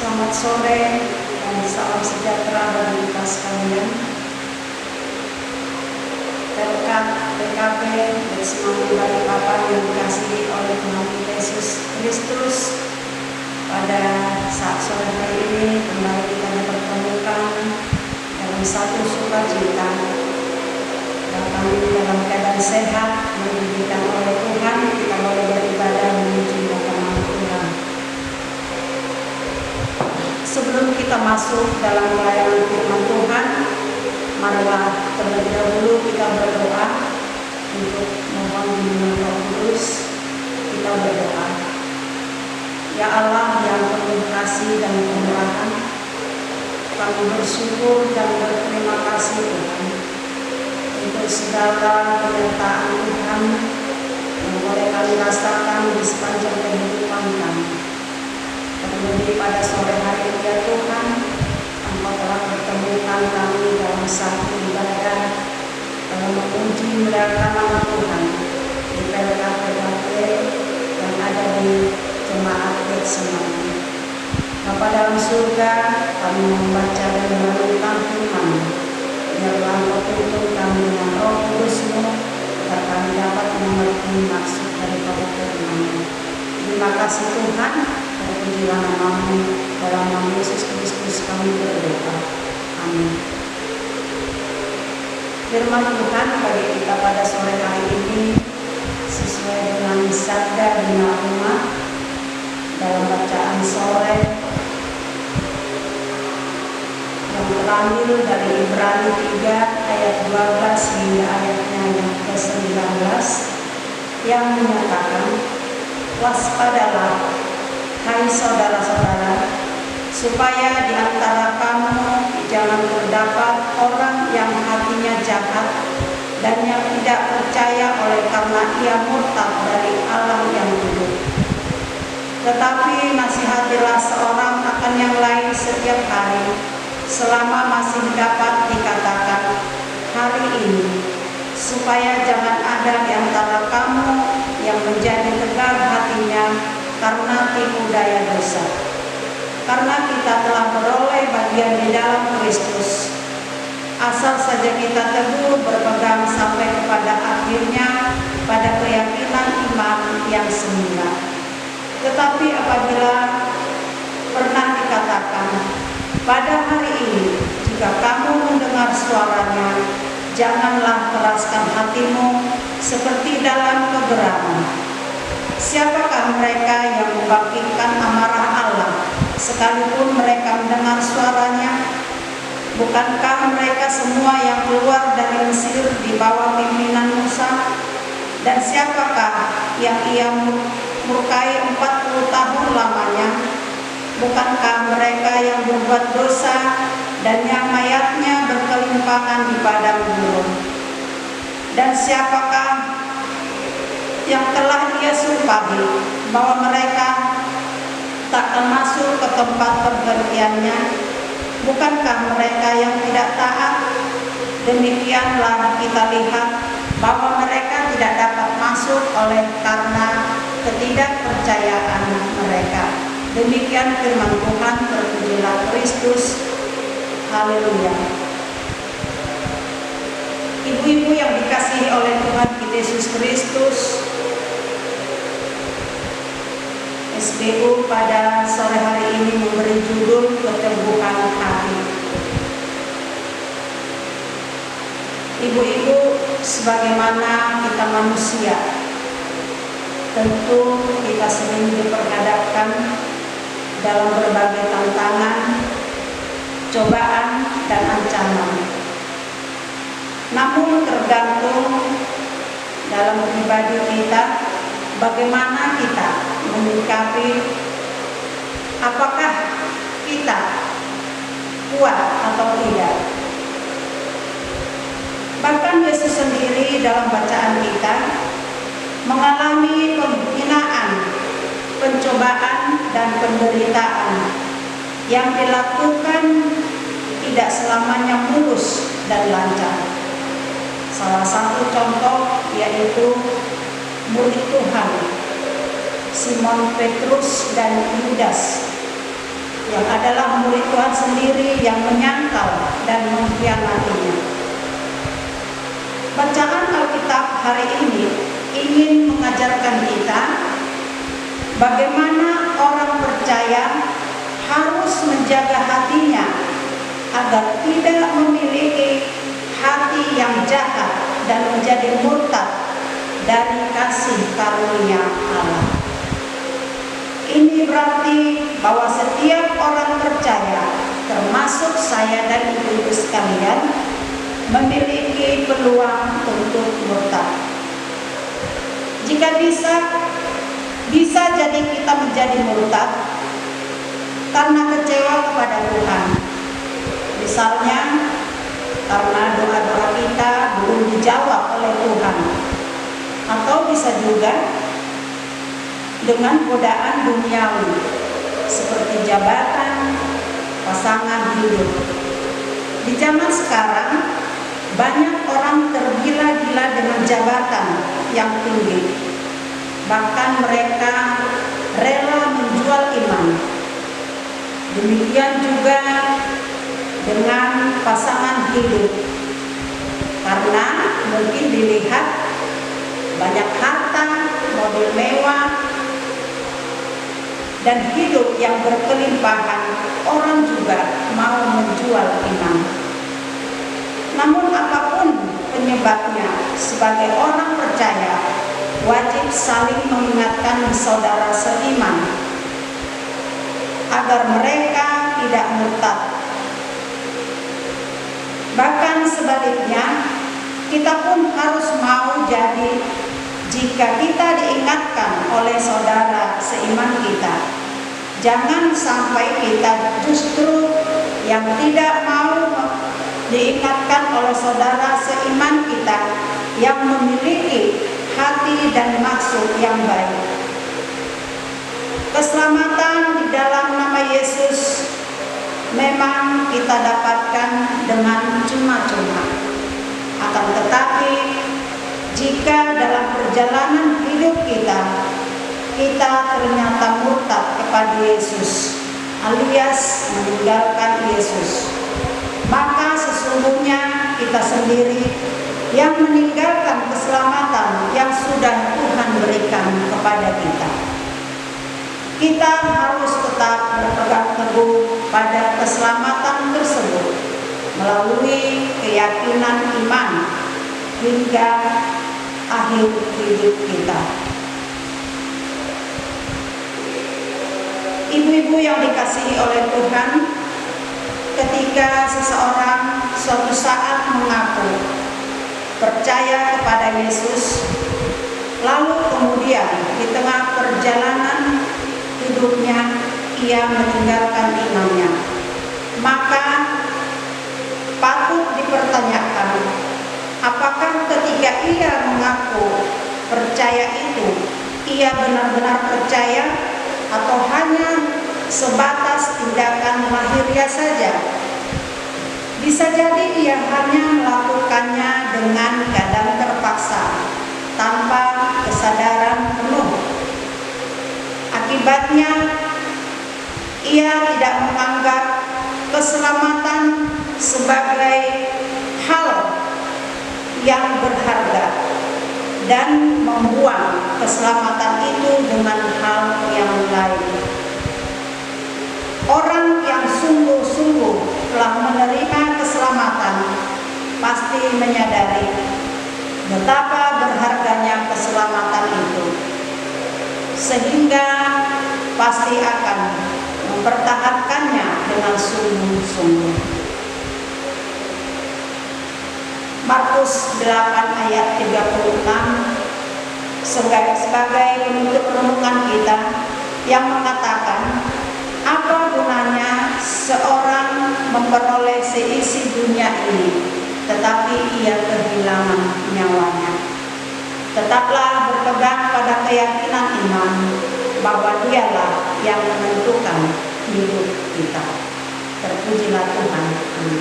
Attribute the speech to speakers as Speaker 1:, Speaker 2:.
Speaker 1: Selamat sore dan salam sejahtera bagi kita sekalian. Berkat PKP dan semangat bagi Bapak yang dikasihi oleh Tuhan Yesus Kristus, pada saat sore hari ini kembali kita dipertemukan dalam satu sukacita. Dan kami dalam keadaan sehat yang diberikan oleh Tuhan, kita boleh beribadah menuju nama Tuhan. Sebelum kita masuk dalam pelayanan firman Tuhan, marilah terlebih dahulu kita berdoa untuk mohon bimbingan Roh Kudus. Kita berdoa. Ya Allah yang penuh kasih dan kemurahan, kami bersyukur dan berterima kasih Tuhan untuk segala penyertaan Tuhan yang boleh kami rasakan di sepanjang kehidupan kami. Terlebih pada sore hari ini ya Tuhan, Engkau telah pertemukan kami dalam satu ibadah dalam memuji memuliakan nama Tuhan di PKP yang ada di Jemaat Getsemani. Bapa dalam surga, kami membaca dan merenungkan firman. Biarlah Engkau tuntun kami dengan Roh Kudus-Mu agar kami dapat mengerti maksud daripada firman-Mu. Terima kasih Tuhan. Terpujilah nama-Mu, dalam nama Yesus Kristus kami berdoa. Amin. Firman Tuhan bagi kita pada sore hari ini sesuai dengan sabda Bina Umat dalam bacaan sore yang terambil dari Ibrani 3 ayat 12 hingga ayatnya yang ke-19 yang menyatakan, waspadalah hai saudara-saudara, supaya di antara kamu jangan terdapat orang yang hatinya jahat dan yang tidak percaya oleh karena ia murtad dari Allah yang hidup. Tetapi nasihatilah seorang akan yang lain setiap hari, selama masih dapat dikatakan hari ini, supaya jangan ada di antara kamu yang menjadi tegar hatinya karena tipu daya dosa. Karena kita telah beroleh bagian di dalam Kristus, asal saja kita teguh berpegang sampai kepada akhirnya pada keyakinan iman yang semula. Tetapi apabila pernah dikatakan, pada hari ini jika kamu mendengar suaranya, janganlah keraskan hatimu seperti dalam kegeraman. Siapakah mereka yang membangkitkan amarah Allah sekalipun mereka mendengar suaranya? Bukankah mereka semua yang keluar dari Mesir di bawah pimpinan Musa? Dan siapakah yang ia murkai 40 tahun lamanya? Bukankah mereka yang berbuat dosa dan yang mayatnya berkelimpangan di padang gurun? Dan siapakah yang telah ia sumpahi bahwa mereka takkan masuk ke tempat pergantiannya? Bukankah mereka yang tidak taat? Demikianlah kita lihat bahwa mereka tidak dapat masuk oleh karena ketidakpercayaan mereka. Demikian firman Tuhan. Terpujilah Kristus. Haleluya. Ibu-ibu yang dikasihi oleh Tuhan Yesus Kristus, SBU pada sore hari ini memberi judul keteguhan hati. Ibu-ibu, sebagaimana kita manusia, tentu kita sering diperhadapkan dalam berbagai tantangan, cobaan, dan ancaman. Namun tergantung dalam pribadi kita, bagaimana kita menyikapi, apakah kita kuat atau tidak. Bahkan Yesus sendiri dalam bacaan kita mengalami penghinaan, pencobaan, dan penderitaan yang dilakukan tidak selamanya mulus dan lancar. Salah satu contoh yaitu murid Tuhan Simon Petrus dan Yudas yang adalah murid Tuhan sendiri yang menyangkal dan mengkhianatinya. Bacaan Alkitab hari ini ingin mengajarkan kita bagaimana orang percaya harus menjaga hatinya agar tidak memiliki hati yang jahat dan menjadi murtad dari kasih karunia Allah. Ini berarti bahwa setiap orang percaya, termasuk saya dan ibu-ibu sekalian, memiliki peluang untuk murtad. Jika bisa jadi kita menjadi murtad karena kecewa kepada Tuhan. Misalnya karena doa-doa kita belum dijawab oleh Tuhan. Atau bisa juga dengan godaan duniawi seperti jabatan, pasangan hidup. Di zaman sekarang banyak orang tergila-gila dengan jabatan yang tinggi. Bahkan mereka rela menjual iman. Demikian juga dengan pasangan hidup. Karena mungkin dilihat banyak harta, mobil mewah, dan hidup yang berkelimpahan, orang juga mau menjual iman. Namun apapun penyebabnya, sebagai orang percaya, wajib saling mengingatkan saudara seiman agar mereka tidak murtad. Bahkan sebaliknya, kita pun harus mau jadi jika kita diingatkan oleh saudara seiman kita. Jangan sampai kita justru yang tidak mau diingatkan oleh saudara seiman kita yang memiliki hati dan maksud yang baik. Keselamatan di dalam nama Yesus memang kita dapatkan dengan cuma-cuma. Akan tetapi jika dalam perjalanan hidup kita ternyata murtad kepada Yesus alias meninggalkan Yesus, maka sesungguhnya kita sendiri yang meninggalkan keselamatan yang sudah Tuhan berikan kepada kita. Kita harus tetap berpegang teguh pada keselamatan tersebut melalui keyakinan iman hingga akhir hidup kita. Ibu-ibu yang dikasihi oleh Tuhan, ketika seseorang suatu saat mengaku percaya kepada Yesus, lalu kemudian di tengah perjalanan hidupnya ia meninggalkan imannya, maka patut dipertanyakan, apakah ketika ia mengaku percaya itu, ia benar-benar percaya atau hanya sebatas tindakan lahiriah saja? Bisa jadi ia hanya melakukannya dengan keadaan terpaksa, tanpa kesadaran penuh. Akibatnya, ia tidak menganggap keselamatan sebagai hal yang berharga dan membuang keselamatan itu dengan hal yang lain. Orang yang sungguh-sungguh telah menerima keselamatan pasti menyadari betapa berharganya keselamatan itu, sehingga pasti akan mempertahankannya dengan sungguh-sungguh. Markus 8 ayat 36 sebagai penutup renungan kita yang mengatakan, apa gunanya seorang memperoleh seisi dunia ini tetapi ia kehilangan nyawanya. Tetaplah berpegang pada keyakinan iman bahwa Dialah yang menentukan hidup kita. Terpujilah Tuhan. Amin.